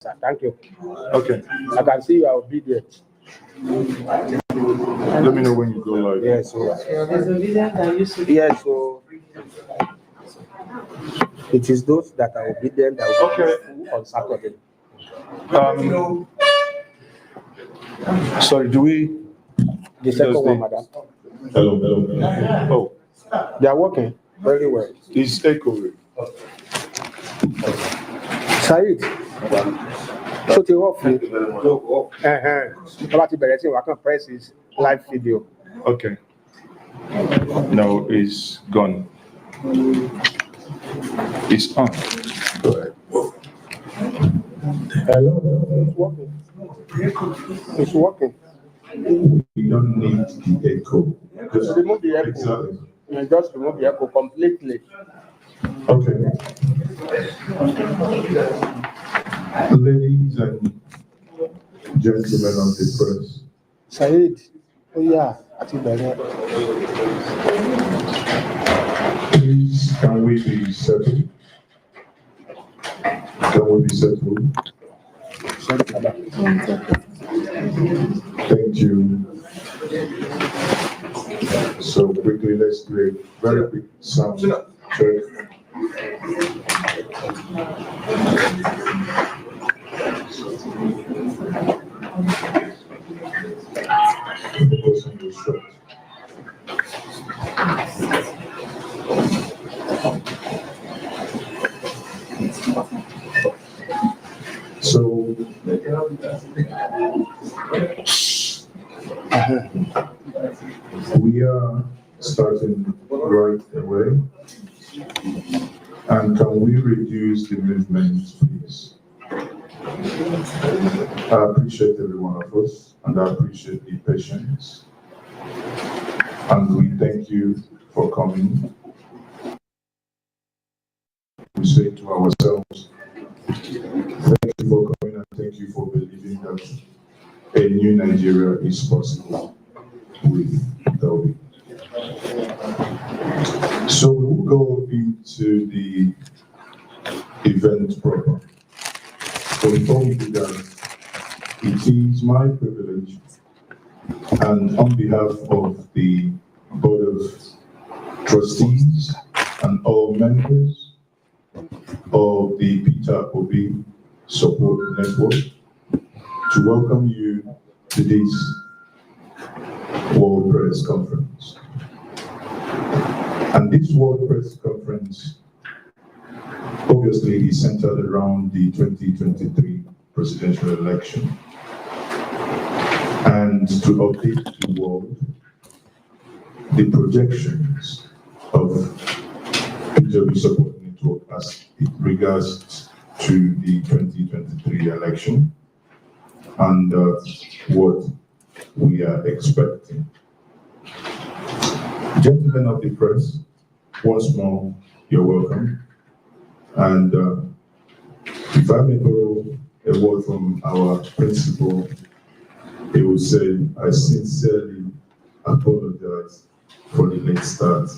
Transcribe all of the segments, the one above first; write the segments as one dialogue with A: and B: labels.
A: sir. Thank you.
B: Okay.
A: I can see you are obedient.
B: Let me know when you go live.
A: Yes, so yes, so it is those that are obedient that will be useful on Saturday.
B: Sorry, do we?
A: The second one, madam.
B: Hello. Oh,
A: They are working very well.
B: it's echoing.
A: Said, so they off you. About the I can press his live video.
B: Okay. No, it's gone. It's on. Go ahead.
A: Hello, it's working. It's working.
B: We don't need the echo.
A: Just remove the echo.
B: Exactly.
A: And just remove the echo completely.
B: Okay. Ladies and gentlemen of the press.
A: Said, oh yeah, I think that.
B: Please, can we be settled? Can we be settled? Thank you. So quickly, let's do a very quick sound check. The person was shot. So we are starting right away. And can we reduce the movement, please? I appreciate every one of us, and I appreciate the patience. And we thank you for coming. We say to ourselves, thank you for coming and thank you for believing that a new Nigeria is possible with Toby. So we will go into the event proper. But before we do that, it is my privilege, and on behalf of the Board of Trustees and all members of the Peter Obi Support Network, to welcome you to this World Press Conference. And this World Press Conference obviously is centered around the 2023 presidential election, and to update the world the projections of PW Support Network as it regards to the 2023 election and what we are expecting. Gentlemen of the press, once more, you're welcome. And if I may borrow a word from our principal, he would say, I sincerely apologize for the late start.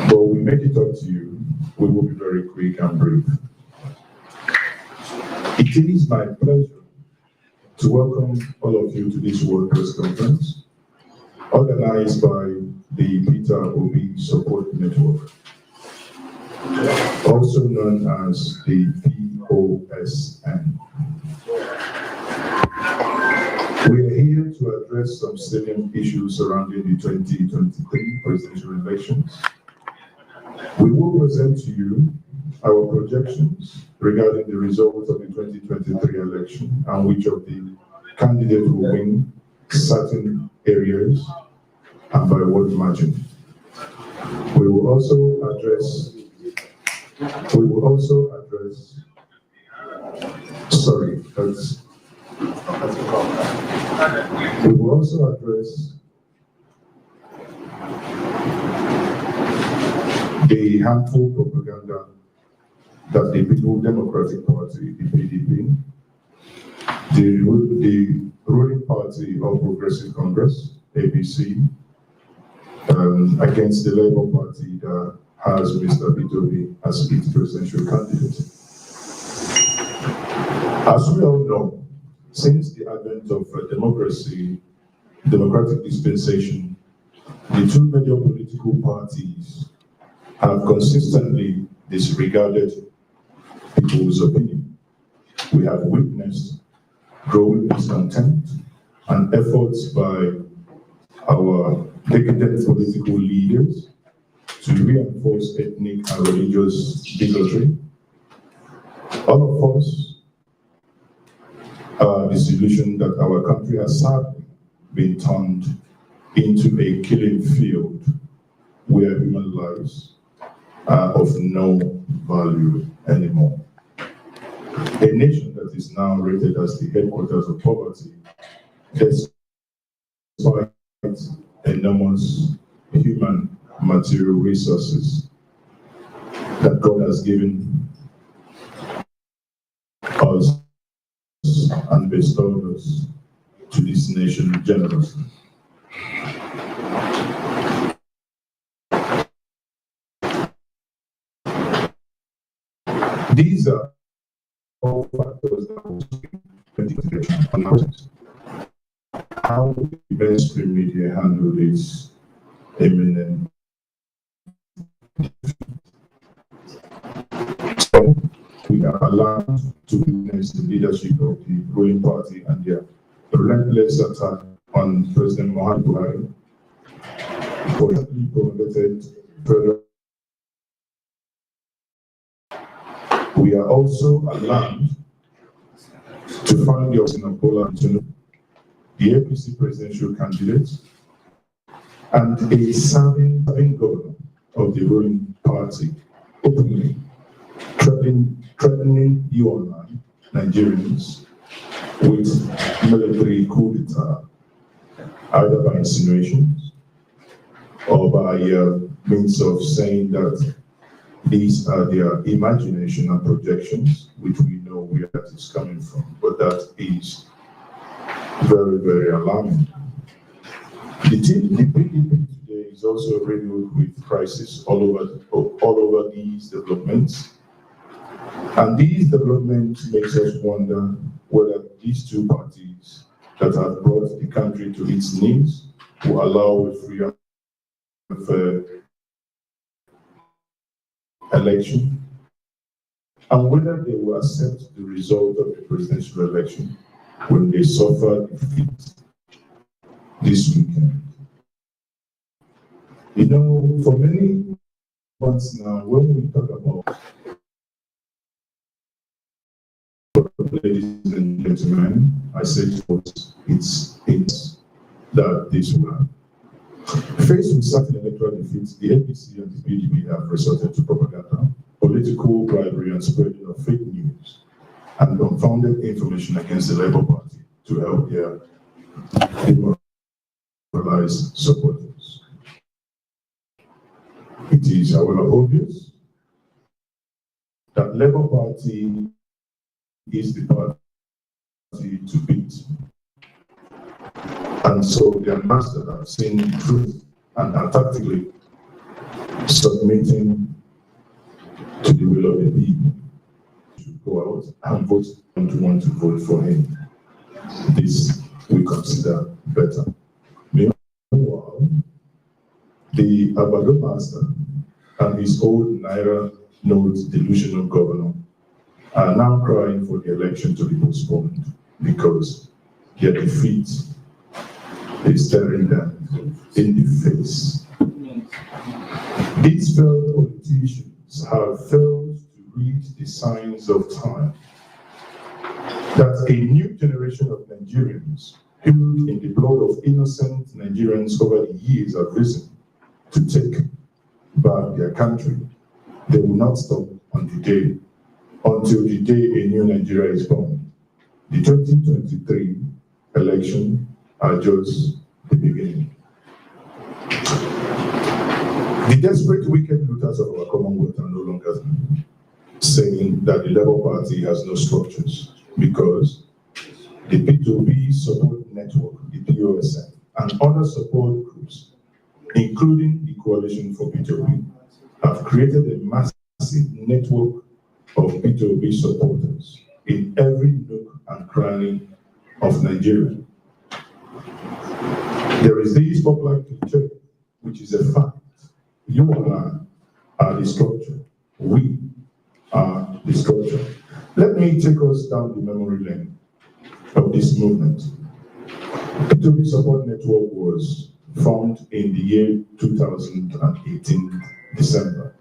B: But we make it up to you. We will be very quick and brief. It is my pleasure to welcome all of you to this World Press Conference, organized by the Peter Obi Support Network, also known as the POSN. We are here to address some salient issues surrounding the 2023 presidential elections. We will present to you our projections regarding the results of the 2023 election and which of the candidates will win certain areas and by what margin. We will also address the harmful propaganda that the People's Democratic Party, the PDP, the ruling party of Progressive Congress, ABC, against the Labour Party that has Mr. Bitobi as its presidential candidate. As we all know, since the advent of democratic dispensation, the two major political parties have consistently disregarded people's opinion. We have witnessed growing discontent and efforts by our decadent political leaders to reinforce ethnic and religious bigotry. All of us are disillusioned that our country has sadly been turned into a killing field where human lives are of no value anymore. A nation that is now rated as the headquarters of poverty, despite enormous human material resources that God has given us and bestowed us to this nation generously. These are all factors that will speak on process. How the mainstream media handle this imminent. So we are allowed to witness the leadership of the ruling party and their relentless attack on President Muhammadu Buhari for the promulgated federal. We are also allowed to find the option of Bola Tinubu, the APC presidential candidate, and a serving governor of the ruling party openly threatening you and I, Nigerians, with military coup d'etat, either by insinuations or by means of saying that these are their imagination and projections, which we know where that is coming from, but that is very, very alarming. The PDP today is also riddled with crisis all over these developments. And these developments makes us wonder whether these two parties that have brought the country to its knees will allow a free and fair election, and whether they will accept the result of the presidential election when they suffer defeat this weekend. You know, for many months now, when we talk about, ladies and gentlemen, I say it's that this will happen. Faced with certain electoral defeats, the APC and the PDP have resorted to propaganda, political bribery, and spreading of fake news and unfounded information against the Labour Party to help their demoralized supporters. It is, however, obvious that Labour Party is the party to beat. And so their masters have seen the truth and are tactically submitting to the will of the people to go out and vote and to want to vote for him. This we consider better. Meanwhile, the Abado master and his old Naira note delusional governor are now crying for the election to be postponed because their defeat is staring them in the face. These failed politicians have failed to read the signs of time, that a new generation of Nigerians, built in the blood of innocent Nigerians over the years, have risen to take back their country. They will not stop until the day a new Nigeria is born. The 2023 election are just the beginning. The desperate, wicked looters of our Commonwealth are no longer saying that the Labour Party has no structures, because the P2B support network, the POSN, and other support groups, including the Coalition for P2B, have created a massive network of P2B supporters in every nook and cranny of Nigeria. There is this popular cliché, which is a fact. You and I are the structure. We are the structure. Let me take us down the memory lane of this movement. P2P Support Network was formed in the year 2018, December.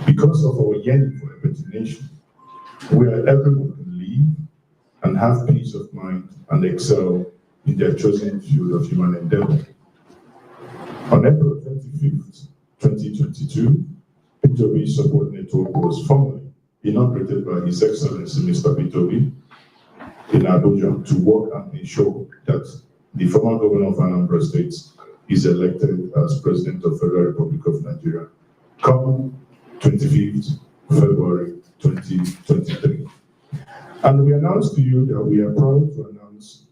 B: Because of our yearning for a better nation, where everyone can live and have peace of mind and excel in their chosen field of human endeavor. On April 25th, 2022, P2P Support Network was formally inaugurated by His Excellency Mr. P2P in Abuja to work and ensure that the former governor of Anambra State is elected as President of the Federal Republic of Nigeria come 25th February 2023. And we announce to you that we are proud to announce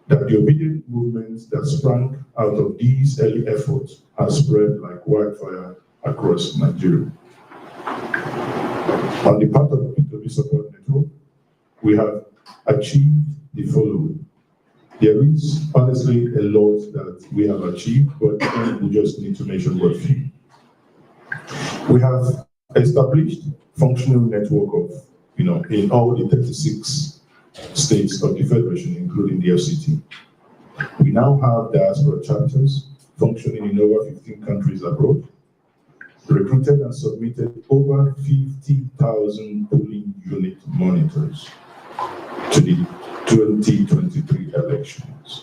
B: that the obedient movement that sprang out of these early efforts has spread like wildfire across Nigeria. On the part of the P2P Support Network, we have achieved the following. There is honestly a lot that we have achieved, but we just need to mention what few. We have established functional network of, in all the 36 states of the Federation, including the FCT. We now have diaspora chapters functioning in over 15 countries abroad, recruited and submitted over 50,000 polling unit monitors to the 2023 elections.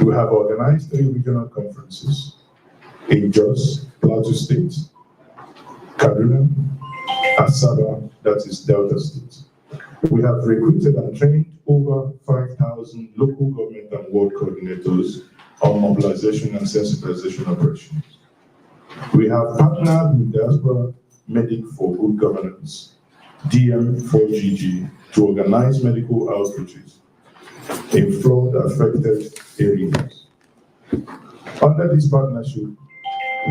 B: We have organized 3 regional conferences in Jos, Plateau State, Kaduna, Asaba, that is Delta State. We have recruited and trained over 5,000 local government and ward coordinators on mobilization and sensitization operations. We have partnered with Diaspora Medic for Good Governance, DM4GG, to organize medical outreaches in flood-affected areas. Under this partnership,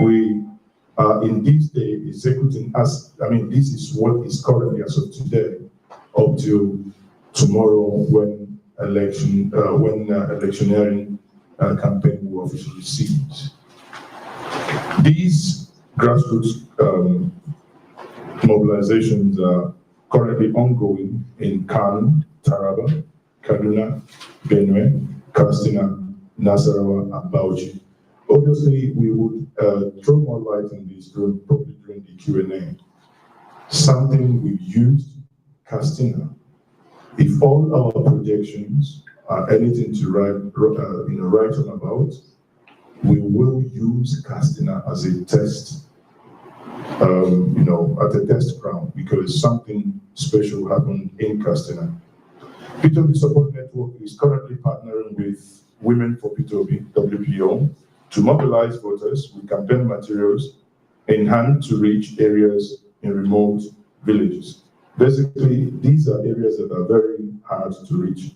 B: we are in this day executing this is what is currently as of today, up to tomorrow when electioneering campaign will officially cease. These grassroots mobilizations are currently ongoing in Kano, Taraba, Kaduna, Benue, Katsina, Nasarawa, and Bauchi. Obviously, we would throw more light on this probably during the Q&A. Something we've used, Katsina. If all our projections are anything to write on about, we will use Katsina as a test, at a test ground, because something special happened in Katsina. P2P Support Network is currently partnering with Women for P2P, WPO, to mobilize voters with campaign materials in hand to reach areas in remote villages. Basically, these are areas that are very hard to reach.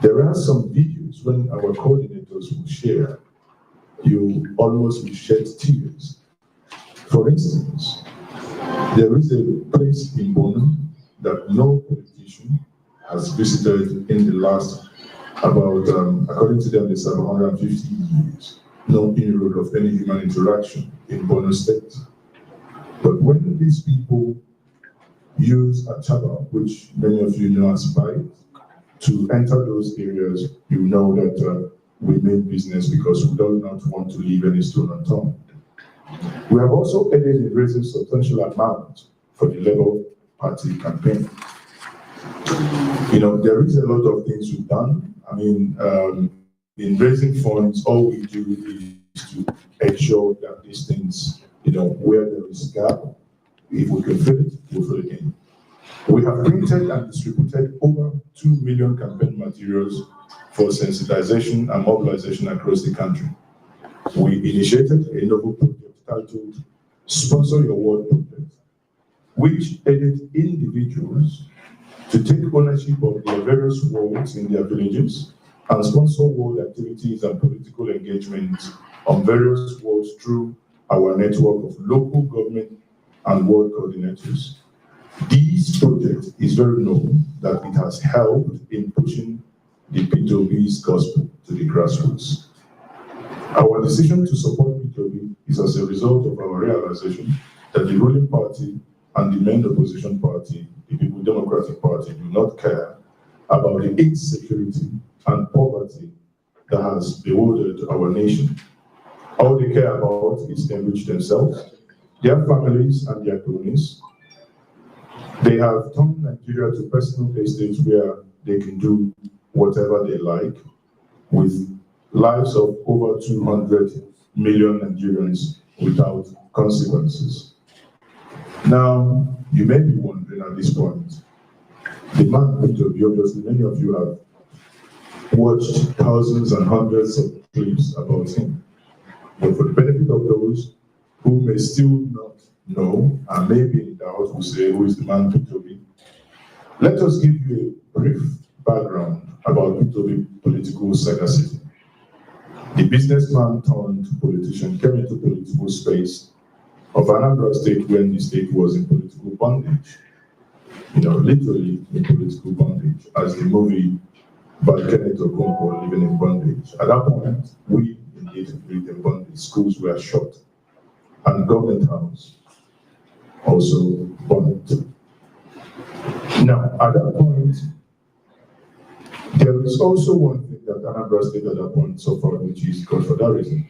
B: There are some videos when our coordinators will share, you almost will shed tears. For instance, there is a place in Bono that no politician has visited in the last about, according to them, it's about 150 years. No inroad of any human interaction in Bono State. But when these people use a chaba, which many of you know as bite, to enter those areas, you know that we mean business because we do not want to leave any stone unturned. We have also aided in raising substantial amounts for the Labour Party campaign. There is a lot of things we've done. In raising funds, all we do is to ensure that these things, where there is gap, if we can fill it, we'll fill it in. We have printed and distributed over 2 million campaign materials for sensitization and mobilization across the country. We initiated a novel project titled Sponsor Your Ward Project, which aided individuals to take ownership of their various wards in their villages and sponsor ward activities and political engagements on various wards through our network of local government and ward coordinators. This project is very known that it has helped in pushing the P2B's gospel to the grassroots. Our decision to support P2B is as a result of our realization that the ruling party and the main opposition party, the People Democratic Party, do not care about the insecurity and poverty that has bewildered our nation. All they care about is to enrich themselves, their families, and their cronies. They have turned Nigeria to personal estates where they can do whatever they like, with lives of over 200 million Nigerians without consequences. Now, you may be wondering at this point, the man P2B, obviously many of you have watched thousands and hundreds of clips about him. But for the benefit of those who may still not know and may be in doubt, who say, who is the man P2B? Let us give you a brief background about P2B political sagacity. The businessman turned politician came into political space of Anambra State when the state was in political bondage. Literally in political bondage, as the movie by Kenneth Okonkwo, Living in Bondage. At that point, we indeed lived in bondage. Schools were shut, and government house also burned. Now, at that point, there is also one thing that Anambra State at that point suffered, which is godfatherism.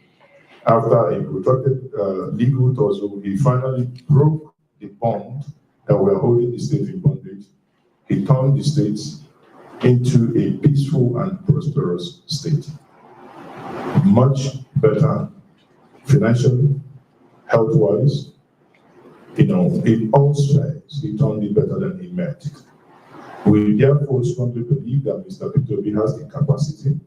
B: After a protracted legal tussle, he finally broke the bond that were holding the state in bondage. He turned the state into a peaceful and prosperous state. Much better financially, health-wise, in all spheres, he turned it better than he met. We therefore strongly believe that Mr. P2B has the capacity,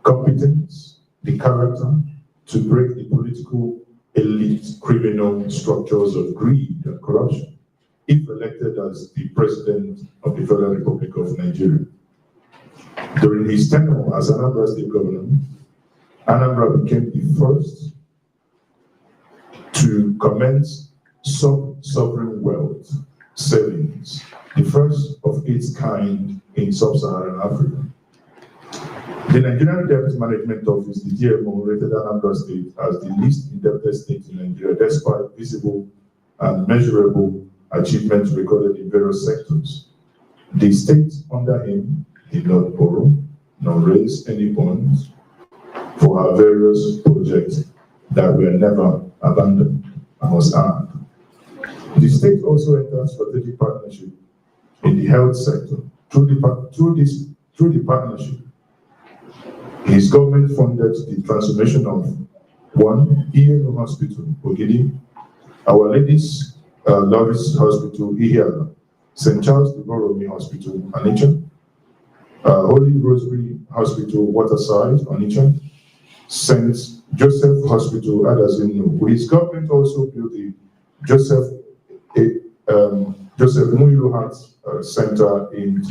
B: competence, the character to break the political elite criminal structures of greed and corruption, if elected as the President of the Federal Republic of Nigeria. During his tenure as Anambra State Governor, Anambra became the first to commence sovereign wealth savings, the first of its kind in sub-Saharan Africa. The Nigerian Debt Management Office, the DMO, rated Anambra State as the least indebted state in Nigeria, despite visible and measurable achievements recorded in various sectors. The state under him did not borrow nor raise any bonds for our various projects that were never abandoned, I must add. The state also entered strategic partnership in the health sector. Through the partnership, his government funded the transformation of one ENO hospital, Ogidi, Our Lady's Loris Hospital, Ihiala, St. Charles de Borromeo Hospital, Onitsha, Holy Rosary Hospital, Waterside, Onitsha, St. Joseph Hospital, Adazinu. His government also built the Joseph Muilu Heart Center in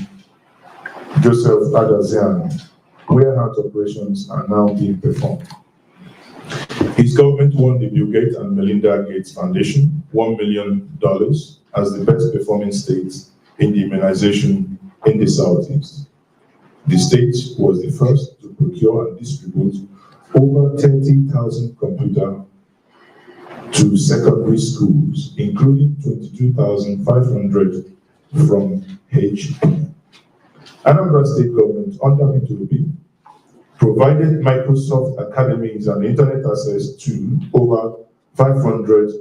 B: Joseph Adazian, where heart operations are now being performed. His government won the Bill Gates and Melinda Gates Foundation $1 million as the best performing state in the immunization in the Southeast. The state was the first to procure and distribute over 30,000 computers to secondary schools, including 22,500 from HP. Anambra State government under P2B provided Microsoft Academies and internet access to over 500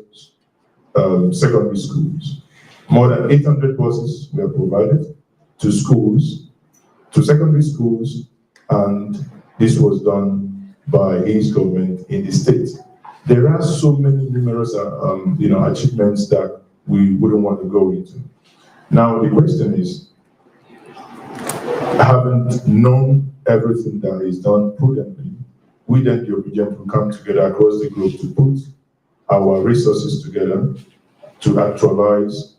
B: secondary schools. More than 800 buses were provided to schools, to secondary schools, and this was done by his government in the state. There are so many numerous achievements that we wouldn't want to go into. Now the question is, having known everything that is done prudently, we then the obedient will come together across the globe to put our resources together to actualize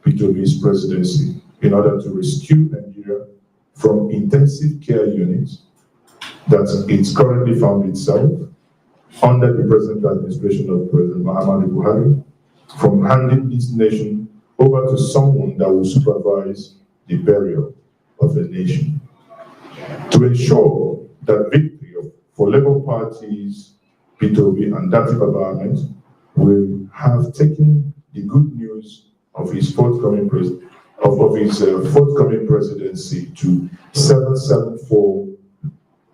B: P2B's presidency in order to rescue Nigeria from intensive care units that it's currently found itself under the present administration of President Muhammadu Buhari, from handing this nation over to someone that will supervise the burial of the nation. To ensure that victory for Labour Party's P2B and that environment will have taken the good news of his forthcoming forthcoming presidency to 774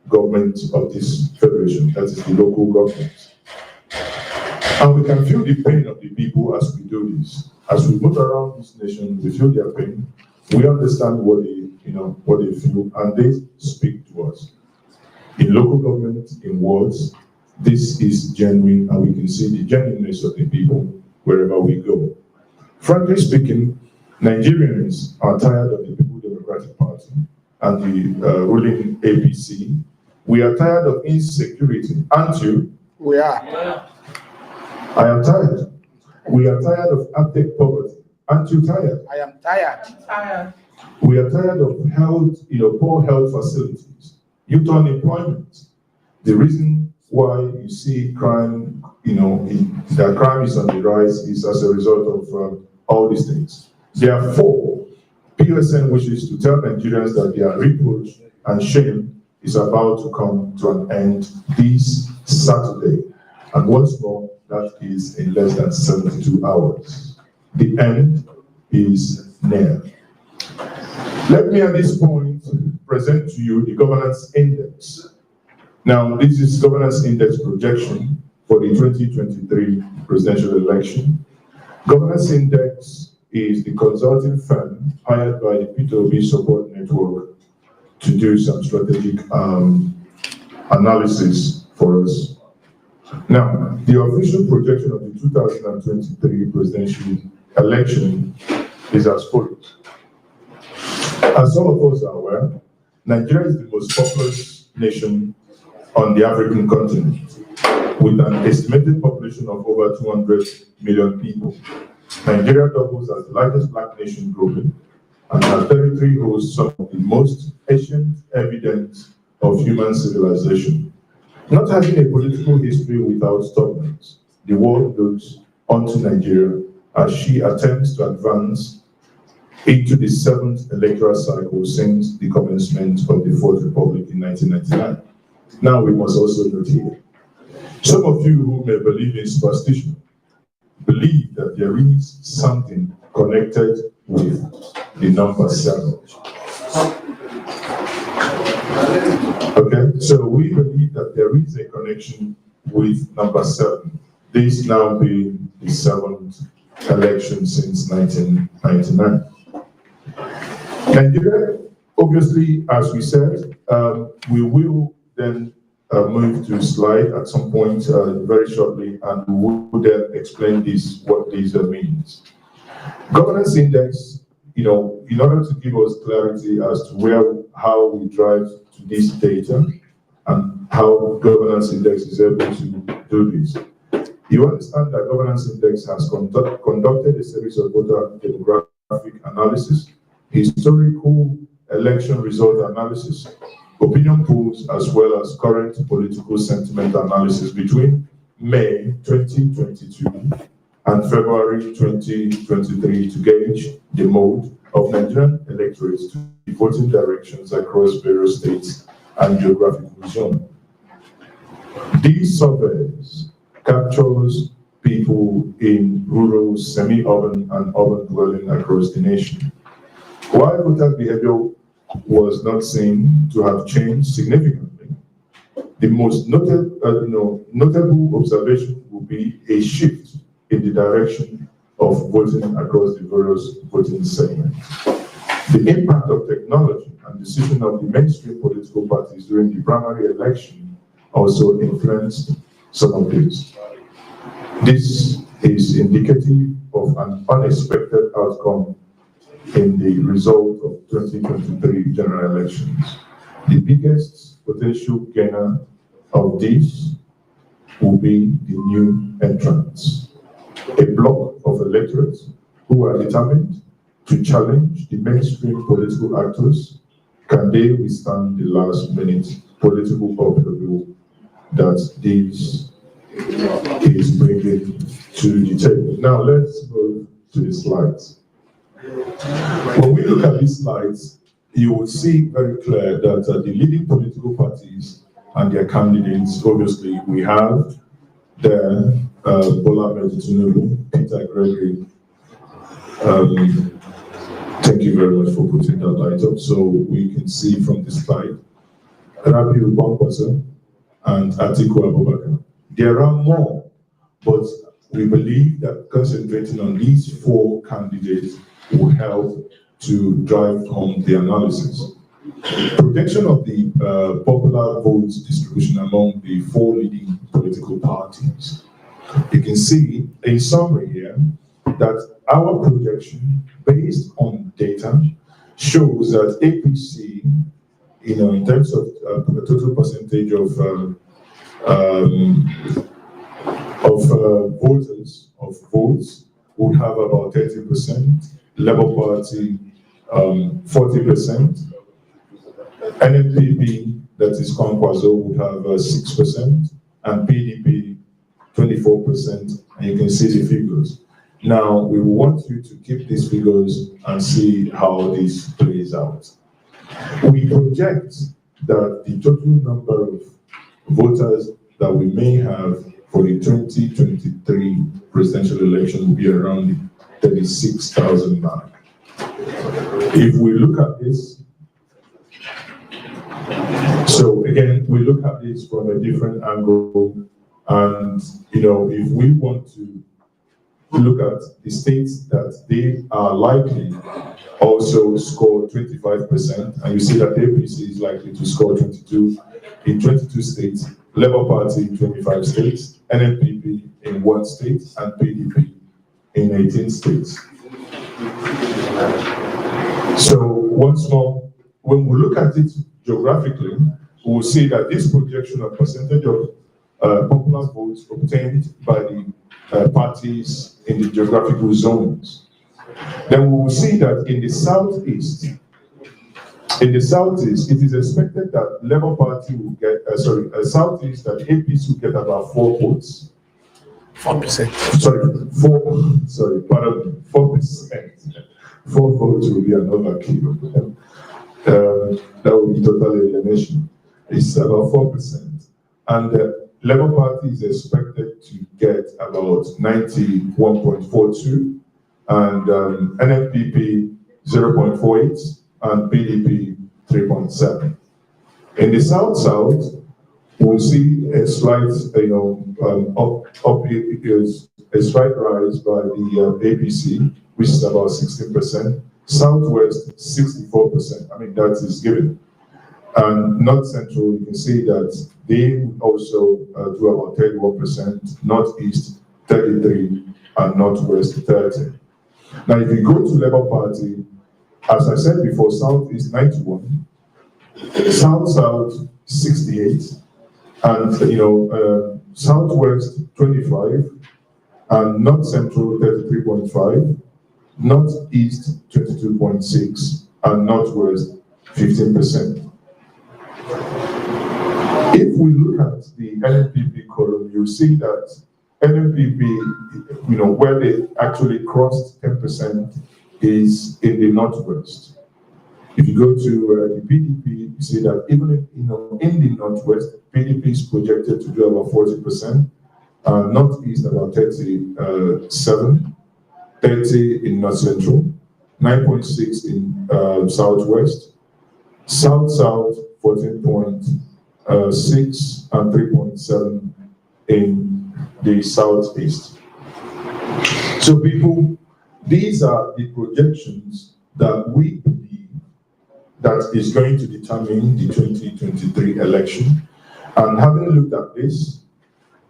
B: government of this federation, that is the local government. And we can feel the pain of the people as we do this. As we move around this nation, we feel their pain. We understand what they feel, and they speak to us. In local government, in wards, this is genuine, and we can see the genuineness of the people wherever we go. Frankly speaking, Nigerians are tired of the People's Democratic Party and the ruling APC. We are tired of insecurity, aren't you?
A: We are.
B: I am tired. We are tired of abject poverty. Aren't you tired?
A: I am tired.
B: We are tired of health, poor health facilities, youth unemployment. The reason why you see crime, that crime is on the rise is as a result of all these things. Therefore, POSN wishes to tell Nigerians that their reproach and shame is about to come to an end this Saturday. And once more, that is in less than 72 hours. The end is near. Let me at this point present to you the governance index. Now, this is governance index projection for the 2023 presidential election. Governance index is the consulting firm hired by the P2B support network to do some strategic analysis for us. Now, the official projection of the 2023 presidential election is as follows. As some of us are aware, Nigeria is the most populous nation on the African continent, with an estimated population of over 200 million people. Nigeria doubles as the largest black nation globally, and our territory hosts some of the most ancient evidence of human civilization. Not having a political history without stubbornness, the world looks onto Nigeria as she attempts to advance into the 7th electoral cycle since the commencement of the Fourth Republic in 1999. Now we must also note here, some of you who may believe in superstition believe that there is something connected with the number 7. Okay, so we believe that there is a connection with number 7. This now being the 7th election since 1999. Nigeria, obviously, as we said, we will then move to a slide at some point very shortly, and we will then explain what this means. Governance index, in order to give us clarity as to how we drive to this data and how governance index is able to do this. You understand that governance index has conducted a series of voter demographic analysis, historical election result analysis, opinion polls, as well as current political sentiment analysis between May 2022 and February 2023 to gauge the mode of Nigerian electorates to the voting directions across various states and geographical zones. These surveys captures people in rural, semi-urban, and urban dwelling across the nation. While voter behavior was not seen to have changed significantly, the most notable observation will be a shift in the direction of voting across the various voting segments. The impact of technology and decision of the mainstream political parties during the primary election also influenced some of this. This is indicative of an unexpected outcome in the result of 2023 general elections. The biggest potential gainer of this will be the new entrants, a block of electorates who are determined to challenge the mainstream political actors. Can they withstand the last-minute political upheaval that this is bringing to the table? Now let's move to the slides. 2023 presidential election. Governance index projection for the 2023 presidential election. Governance index is the consulting firm hired by the P2B support network to do some strategic analysis for us. The impact of technology and decision of the mainstream political parties during the primary election also influenced some of this. The impact of technology and decision of the mainstream political parties during the primary elections also influenced some of this. This is indicative of an unexpected outcome in the result of 2023 general elections. The biggest potential gainer of this will be the new entrants, a block of electorates who are determined to challenge the mainstream political actors. Can they withstand the last-minute political upheaval that this is bringing to the table? Now let's move to the slides. When we look at these slides, you will see very clear that the leading political parties and their candidates, obviously, we have the Bola Tinubu, Peter Gregory. Thank you very much for putting that light up. So we can see from this slide, Rabiu Kwankwaso and Atiku Abubakar. There are more, but we believe that concentrating on these four candidates will help to drive home the analysis. Projection of the popular votes distribution among the four leading political parties. You can see in summary here that our projection based on data shows that APC, in terms of the total percentage of votes would have about 30%, Labour Party 40%, NNPP, that is Kwankwaso, would have 6%, and PDP 24%, and you can see the figures. Now, we want you to keep these figures and see how this plays out. We project that the total number of voters that we may have for the 2023 presidential election will be around the 36,000 mark. If we look at this, so again, we look at this from a different angle, and if we want to look at the states that they are likely also score 25%, and you see that APC is likely to score 22 in 22 states, Labour Party in 25 states, NNPP in 1 state, and PDP in 18 states. So once more, when we look at it geographically, we will see that this projection of percentage of popular votes obtained by the parties in the geographical zones. Then we will see that in the southeast, it is expected that Labour Party will get, southeast, that APC will get about 4 votes.
A: 4%.
B: 4%. 4 votes will be another key. That will be total elimination. It's about 4%. And the Labour Party is expected to get about 91.42, and NFPP 0.48, and PDP 3.7. In the South, we'll see a slight, a slight rise by the APC, which is about 16%. Southwest 64%. I mean, that is given. And North Central, you can see that they also do about 31%, Northeast 33, and Northwest 30. Now, if you go to Labour Party, as I said before, Southeast 91, South 68, and Southwest 25, and North Central 33.5, Northeast 22.6, and Northwest 15%. If we look at the NNPP column, you see that NNPP, where they actually crossed 10% is in the Northwest. If you go to the PDP, you see that even in the Northwest, PDP is projected to do about 40%, Northeast about 37, 30 in North Central, 9.6 in Southwest, South 14.6, and 3.7 in the Southeast. So people, these are the projections that we believe that is going to determine the 2023 election. And having looked at this,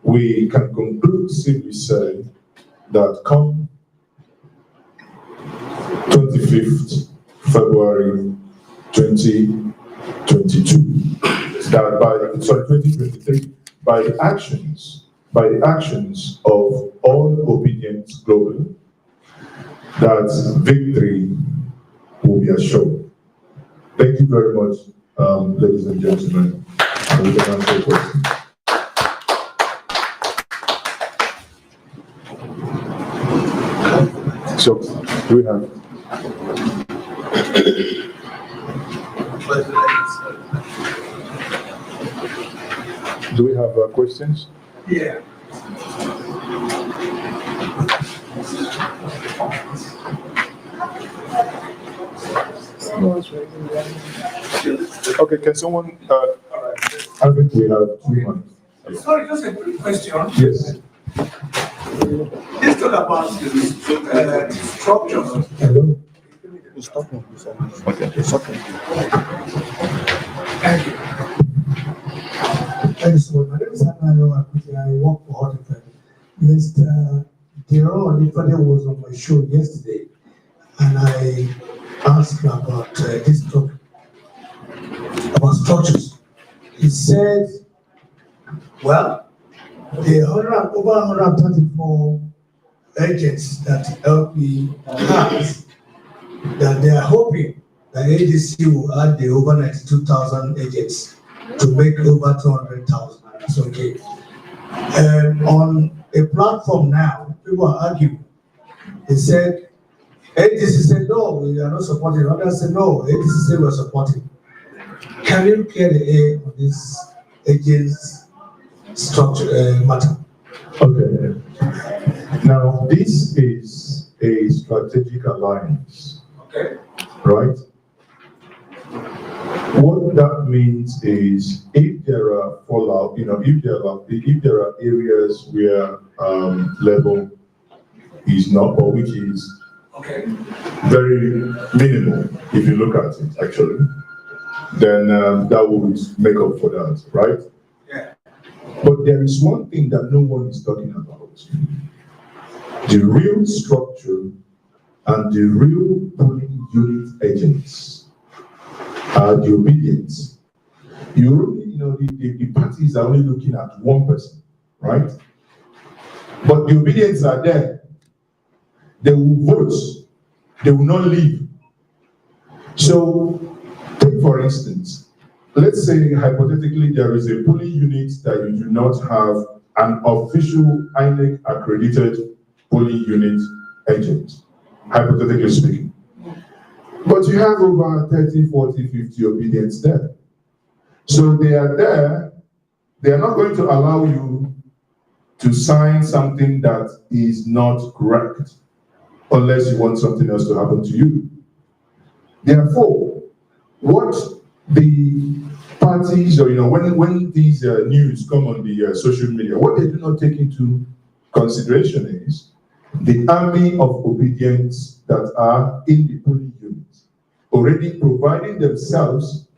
B: we can conclusively say that come 25th February 2022, that by 2023, by the actions of all obedience globally, that victory will be assured. Thank you very much, ladies and gentlemen. And we can answer questions.
A: So, do we have
B: Do we have questions?
C: Yeah.
B: Okay, can someone, I think we have 2 minutes.
C: Sorry, just a quick question.
B: Yes.
C: Let's talk about the structure.
B: Hello?
A: It's talking.
B: Okay.
A: It's talking.
C: Thank you.
D: Thank you so much. My name is Hannah. I work for Horticulture. Mr. Deron Olifade was on my show yesterday, and I asked him about this topic, about structures. He said, well, the over 134 agents that LP has, that they are hoping that ADC will add the over 92,000 agents to make over 200,000. It's okay. On a platform now, people are arguing. They said, ADC said, no, we are not supporting. Others said, no, ADC said we are supporting. Can you clear the air on this agents structure matter?
B: Okay. Now, this is a strategic alliance.
C: Okay.
B: Right? What that means is if there are fallout, if there are areas where level is not, or which is
C: Okay.
B: very minimal, if you look at it actually, then that would make up for that, right?
C: Yeah.
B: But there is one thing that no one is talking about. The real structure and the real polling unit agents are the obedience. The parties are only looking at one person, right? But the obedience are there. They will vote. They will not leave. So, take for instance, let's say hypothetically there is a polling unit that you do not have an official INEC accredited polling unit agent, hypothetically speaking. But you have over 30, 40, 50 obedience there. So they are there, they are not going to allow you to sign something that is not correct, unless you want something else to happen to you. Therefore, what the parties, or when these news come on the social media, what they do not take into consideration is the army of obedience that are in the polling units, already providing themselves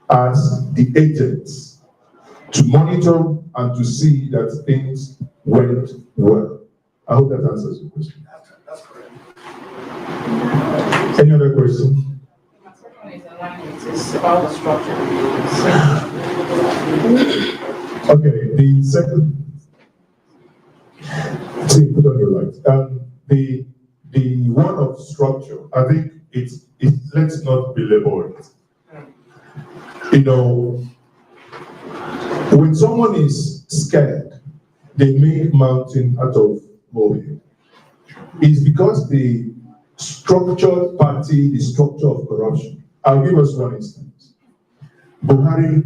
B: as the agents to monitor and to see that things went well. I hope that answers your question.
C: That's correct.
B: Any other question?
E: My second is alignment. It's about the structure.
B: Okay, the second. See, put on your light. The one of structure, I think it's let's not belabor it. When someone is scared, they make mountain out of molehill. It's because the structured party, the structure of corruption. I'll give us one instance. Buhari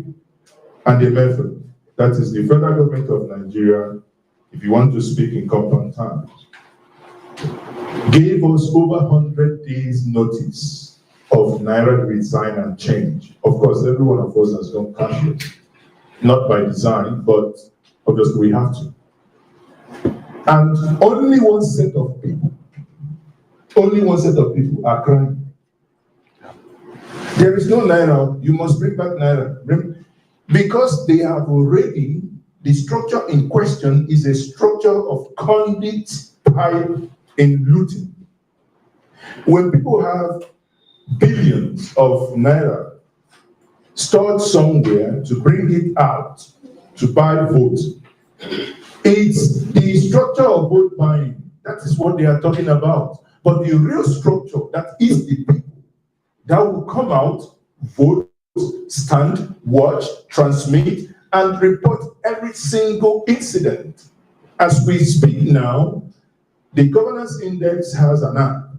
B: and the method, that is the federal government of Nigeria, if you want to speak in compound terms, gave us over 100 days notice of Naira to resign and change. Of course, every one of us has gone cashless. Not by design, but obviously we have to. And only one set of people are crying. There is no Naira, you must bring back Naira. Because they have already, the structure in question is a structure of conduit pipe in looting. When people have billions of Naira stored somewhere to bring it out to buy votes, it's the structure of vote buying. That is what they are talking about. But the real structure, that is the people that will come out, vote, stand, watch, transmit, and report every single incident. As we speak now, the governance index has an app.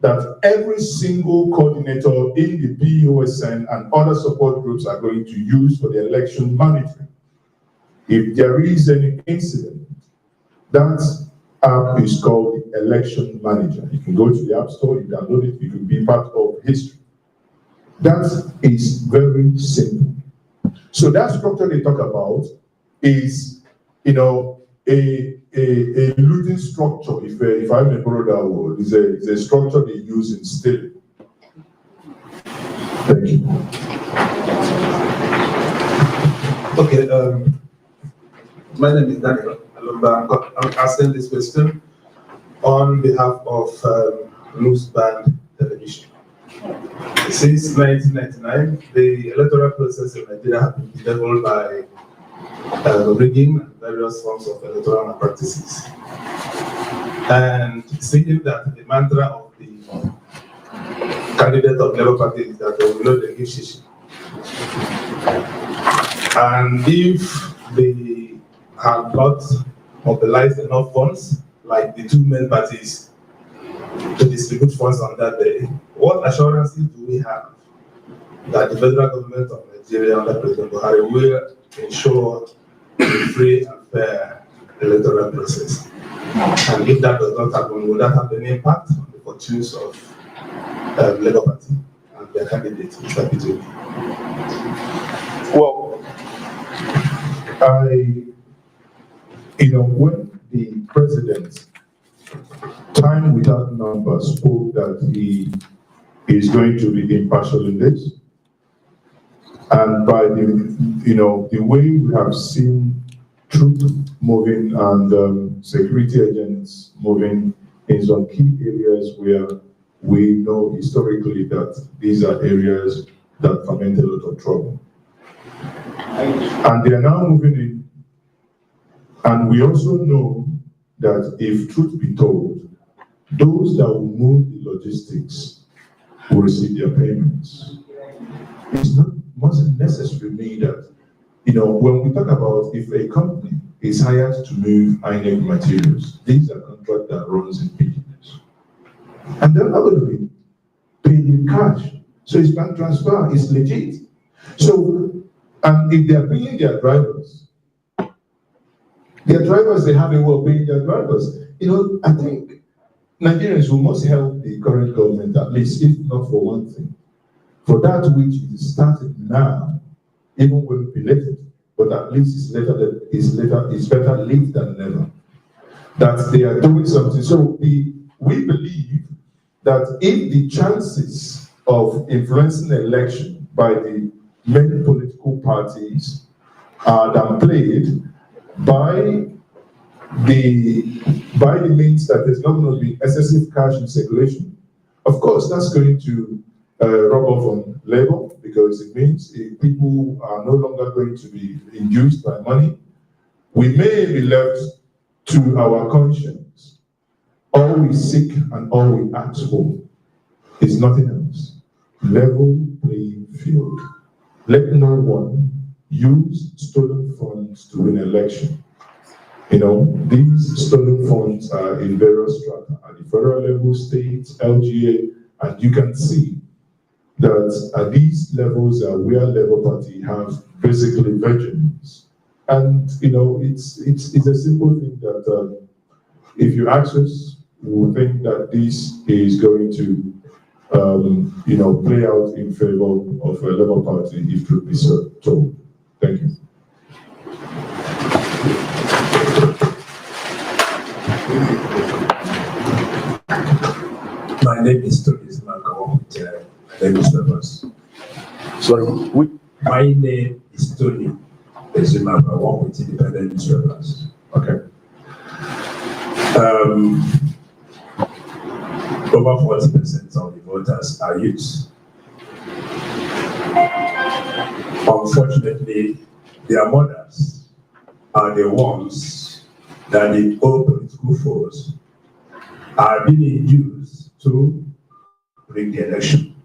B: that every single coordinator in the POSN and other support groups are going to use for the election monitoring. If there is any incident, that app is called the Election Manager. You can go to the App Store, you download it, you can be part of history. That is very simple. So that structure they talk about is, you know, a looting structure, if I may borrow that word, is a structure they use in stealing. Thank you.
F: Okay, my name is Daniel Alumba. I'm asking this question on behalf of Loose Band Television. Since 1999, the electoral process in Nigeria has been bedeviled by rigging and various forms of electoral malpractices. And seeing that the mantra of the candidate of Labour Party is that they will not give shishi. And if they have not mobilized enough funds, like the two main parties, to distribute funds on that day, what assurances do we have that the federal government of Nigeria under President Buhari will ensure a free and fair electoral process? And if that does not happen, will that have any impact on the fortunes of Labour Party and their candidate, Mr. P2?
B: Well, when the president, time without number, spoke that he is going to be impartial in this, and by the way we have seen troops moving and security agents moving in some key areas where we know historically that these are areas that ferment a lot of trouble. And they are now moving in. And we also know that if truth be told, those that will move the logistics will receive their payments. It's not necessarily that, when we talk about if a company is hired to move INEC materials, these are contracts that runs in business. And they're not going to be paid in cash. So it's bank transfer, it's legit. So, and if they're paying their drivers, they have a way of paying their drivers. I think Nigerians who must help the current government, at least, if not for one thing, for that which is started now, even when belated, but at least it's better late than never, that they are doing something. So we believe that if the chances of influencing the election by the main political parties are downplayed by the means that there's not going to be excessive cash in circulation, of course that's going to rub off on labor, because it means if people are no longer going to be induced by money, we may be left to our conscience. All we seek and all we ask for is nothing else. Level playing field. Let no one use stolen funds to win an election. These stolen funds are in various strata at the federal level, state, LGA, and you can see that at these levels are where Labour Party have basically virgins. And it's a simple thing that if you ask us, we will think that this is going to play out in favor of a Labour Party if truth be told. Thank you.
G: My name is Tony Zimakawa with Lagos Papers.
A: Sorry,
G: My name is Tony Zimakawa with Independent Newspapers.
B: Okay.
G: Over 40% of the voters are youth. Unfortunately, their mothers are the ones that the old political force are being used to rig the election.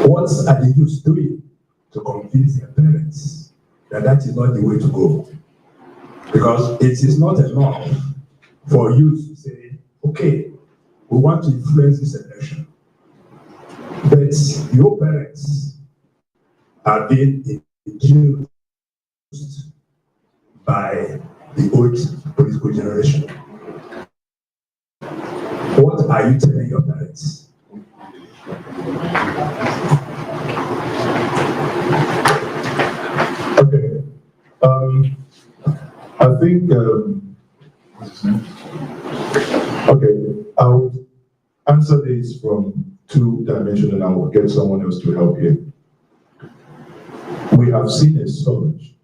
G: What are the youth doing to convince their parents that that is not the way to go? Because it is not enough for youth to say, okay, we want to influence this election. But your parents are being induced by the old political generation. What are you telling your parents?
B: Okay. I think, okay, I would answer this from two dimensions and I will get someone else to help you. We have seen a surge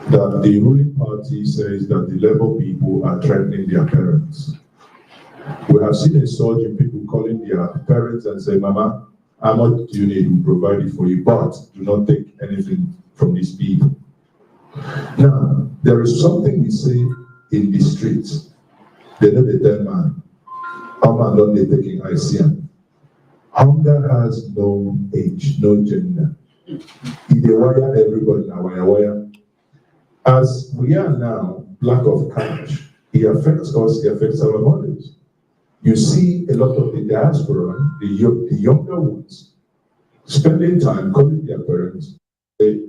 B: that the ruling party says that the Labour people are threatening their parents. We have seen a surge in people calling their parents and say, Mama, how much do you need? We provide it for you, but do not take anything from these people. Now, there is something we say in the streets. They know the dead man. How man don't they taking ICM? Hunger has no age, no gender. If they wire everybody now, wire. As we are now, lack of cash, it affects us, it affects our bodies. You see a lot of the diaspora, the younger ones, spending time calling their parents, say,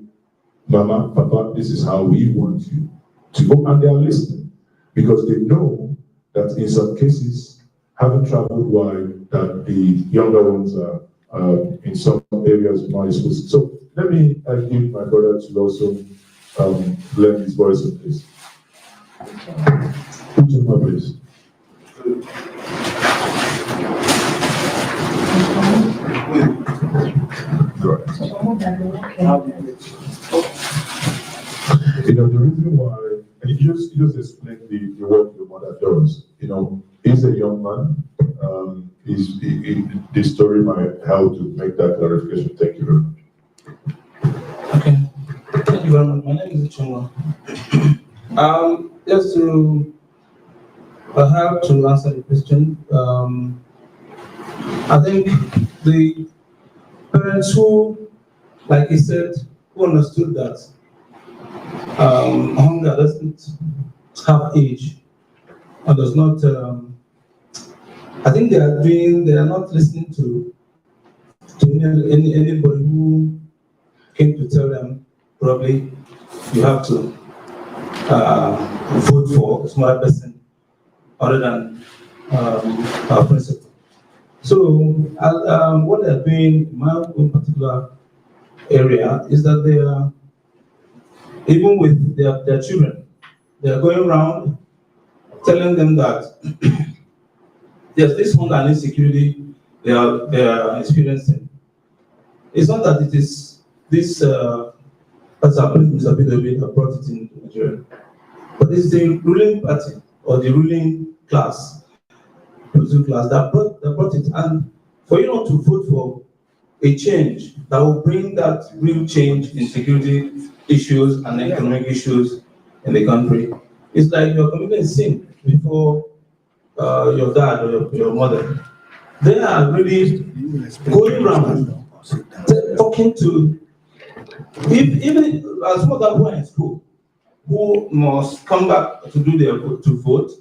B: Mama, Papa, this is how we want you to go, and they are listening because they know that in some cases, having traveled wide, that the younger ones are in some areas more exposed. So let me give my brother to also lend his voice on this. Put your mouth, please. You know, the reason why, and you just explain the work your mother does. You know, he's a young man. This story might help to make that clarification. Thank you very much.
H: Okay. Thank you very much. My name is Chungwa. Just to help to answer the question, I think the parents who, like he said, who understood that hunger doesn't have age and does not, I think they are not listening to anybody who came to tell them probably you have to vote for a smart person other than our principal. So what they're doing in my own particular area is that they are, even with their children, they are going around telling them that there's this hunger and insecurity they are experiencing. It's not that it is this as Mr. Peter have brought it into Nigeria, but it's the ruling party or the ruling class, that brought it. And for you not to vote for a change that will bring that real change in security issues and economic issues in the country, it's like you're committing a sin before your dad or your mother. They are really going around talking to, even as some of them who are in school, who must come back to do to vote,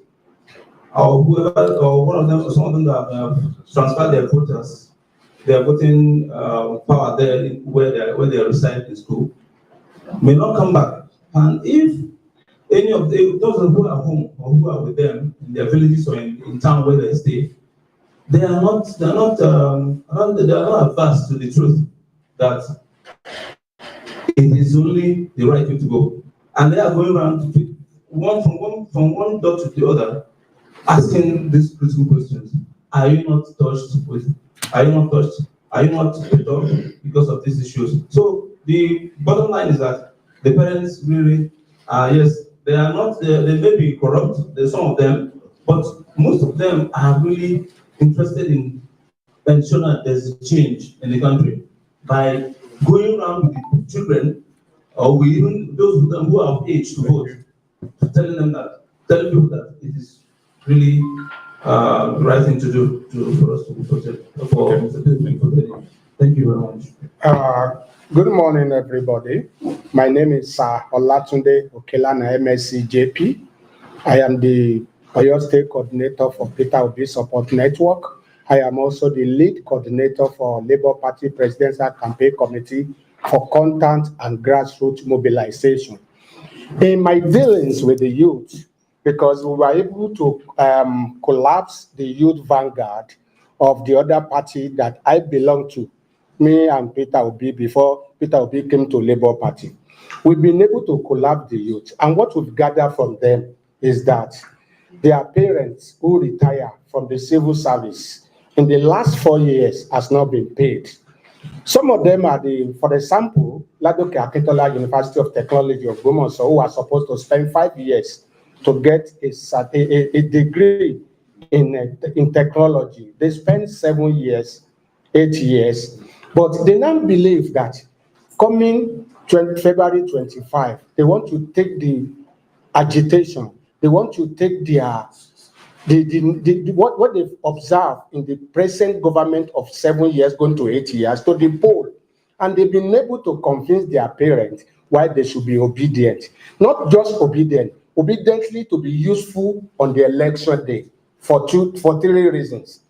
H: or whoever, or one of them, or some of them that have transferred their voters, their voting power there where they reside in school, may not come back. And if any of those who are home or who are with them in their villages or in town where they stay, they are not averse to the truth that it is only the right way to go. And they are going around from one door to the other, asking these critical questions. Are you not touched with? Are you not touched? Are you not put off because of these issues? So the bottom line is that the parents really, yes, they are not. They may be corrupt. There's some of them, but most of them are really interested in ensuring that there's a change in the country by going around with the children, or with even those of them who are of age to vote, telling people that it is really the right thing to do for us to be voted for. Thank you very much.
A: Good morning, everybody. My name is Olatunde Okelana, MSc JP. I am the Oyo State Coordinator for Peter Obi Support Network. I am also the lead coordinator for Labour Party Presidential Campaign Committee for Content and Grassroots Mobilization. In my dealings with the youth, because we were able to collapse the youth vanguard of the other party that I belong to, me and Peter Obi, before Peter Obi came to Labour Party. We've been able to collapse the youth, and what we've gathered from them is that their parents who retire from the civil service in the last 4 years has not been paid. Some of them are for example, Ladoke Akintola University of Technology of Gomoso, who are supposed to spend 5 years to get a degree in technology. They spend 7 years, 8 years, but they now believe that coming February 25, they want to take the agitation, they want to take their what they've observed in the present government of 7 years going to 8 years to the poll, and they've been able to convince their parents why they should be obedient, not just obediently to be useful on the election day for 3 reasons.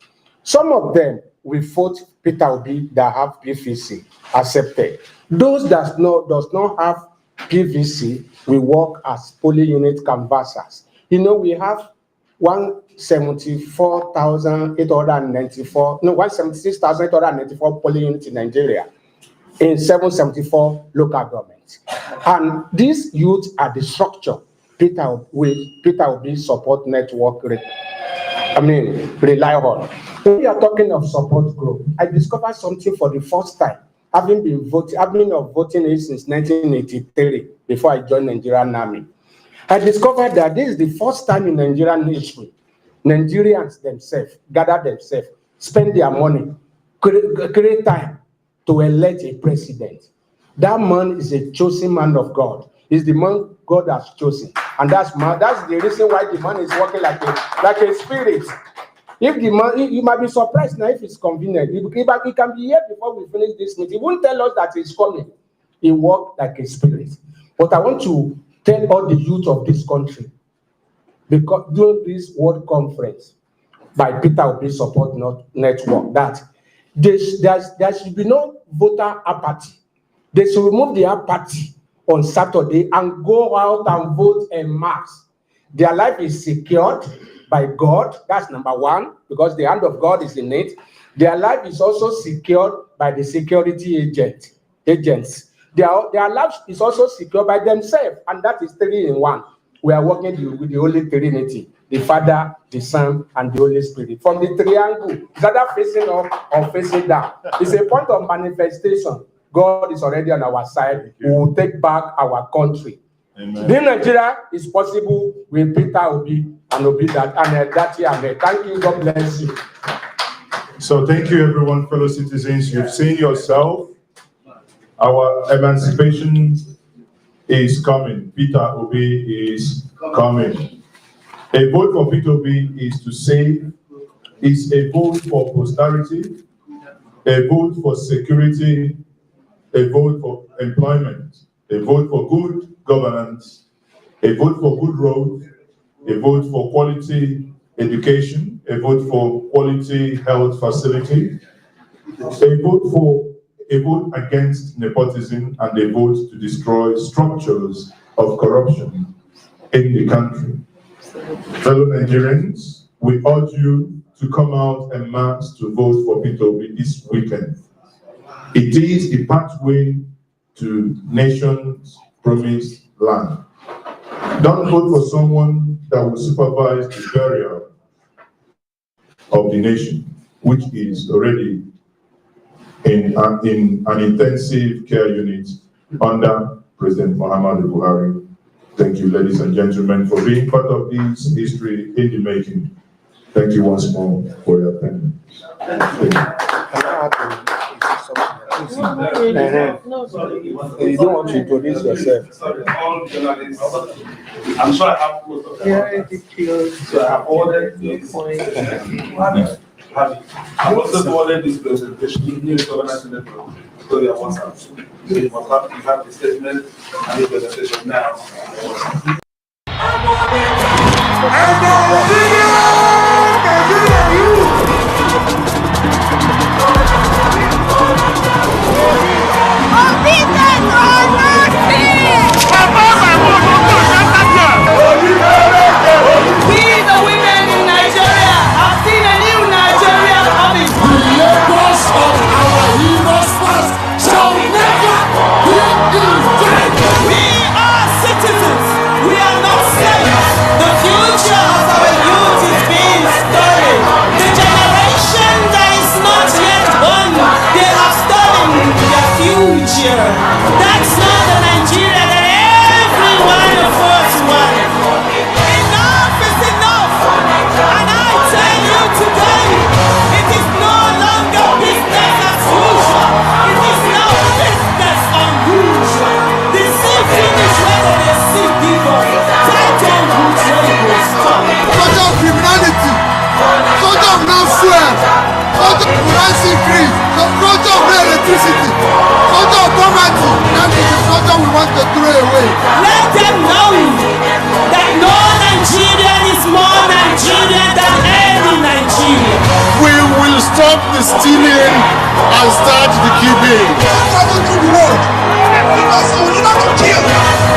A: Some of them will vote Peter Obi that have PVC accepted. Those that does not have PVC will work as polling unit canvassers. You know, we have 176,894 polling units in Nigeria in 774 local governments. And these youths are the structure Peter Obi Support Network rely on. When we are talking of support group, I discovered something for the first time, having been voting age since 1983 before I joined Nigerian Army. I discovered that this is the first time in Nigerian history, Nigerians themselves gather themselves, spend their money, create time to elect a president. That man is a chosen man of God. He's the man God has chosen, and that's the reason why the man is working like a spirit. If the man, you might be surprised now if it's convenient. He can be here before we finish this meeting. He won't tell us that he's coming. He worked like a spirit. But I want to tell all the youth of this country, because during this World Conference by Peter Obi Support Network, that there should be no voter apathy. They should remove the apathy on Saturday and go out and vote en masse. Their life is secured by God. That's number one, because the hand of God is in it. Their life is also secured by the security agents. Their life is also secured by themselves, and that is 3 in 1. We are working with the Holy Trinity, the Father, the Son, and the Holy Spirit. From the triangle, it's either facing up or facing down. It's a point of manifestation. God is already on our side. We will take back our country. Amen. Then Nigeria is possible with Peter Obi and Obi that and that year. Thank you. God bless you.
B: So thank you, everyone, fellow citizens. You've seen yourself. Our emancipation is coming. Peter Obi is coming. A vote for Peter Obi is to save, is a vote for posterity, a vote for security, a vote for employment, a vote for good governance, a vote for good roads, a vote for quality education, a vote for quality health facility, a vote against nepotism, and a vote to destroy structures of corruption in the country. Fellow Nigerians, we urge you to come out en masse to vote for Peter Obi this weekend. It is the pathway to nation's promised land. Don't vote for someone that will supervise the burial of the nation, which is already in an intensive care unit under President Muhammadu Buhari. Thank you, ladies and gentlemen, for being part of this history in the making. Thank you once more for your attendance. Thank you.
A: You don't want to introduce yourself.
F: Sorry, all journalists. I'm sure I have most of them. So I have ordered this. I've also ordered this presentation in the governance network. So you have you have the statement and the presentation now.
I: away.
J: Let them know that no Nigerian is more Nigerian than any Nigerian.
I: We will stop the stealing and start the giving.
K: Travel through the world because I will never to kill.